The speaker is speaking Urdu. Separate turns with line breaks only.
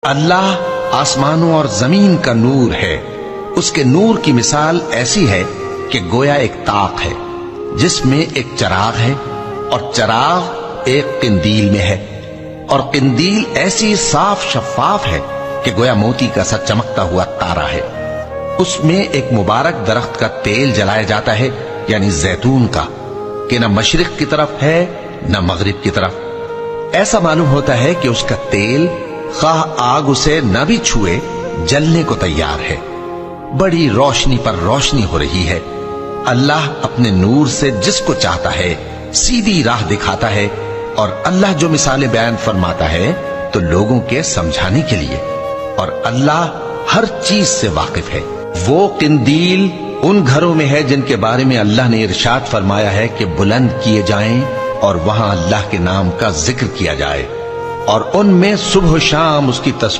اللہ آسمانوں اور زمین کا نور ہے۔ اس کے نور کی مثال ایسی ہے کہ گویا ایک طاق ہے جس میں ایک چراغ ہے، اور چراغ ایک قندیل میں ہے، اور قندیل ایسی صاف شفاف ہے کہ گویا موتی کا سا چمکتا ہوا تارا ہے۔ اس میں ایک مبارک درخت کا تیل جلایا جاتا ہے، یعنی زیتون کا، کہ نہ مشرق کی طرف ہے نہ مغرب کی طرف۔ ایسا معلوم ہوتا ہے کہ اس کا تیل خواہ آگ اسے نہ بھی چھوئے جلنے کو تیار ہے۔ بڑی روشنی پر روشنی ہو رہی ہے۔ اللہ اپنے نور سے جس کو چاہتا ہے سیدھی راہ دکھاتا ہے، اور اللہ جو مثالیں بیان فرماتا ہے تو لوگوں کے سمجھانے کے لیے، اور اللہ ہر چیز سے واقف ہے۔ وہ قندیل ان گھروں میں ہے جن کے بارے میں اللہ نے ارشاد فرمایا ہے کہ بلند کیے جائیں اور وہاں اللہ کے نام کا ذکر کیا جائے، اور ان میں صبح و شام اس کی تسبیح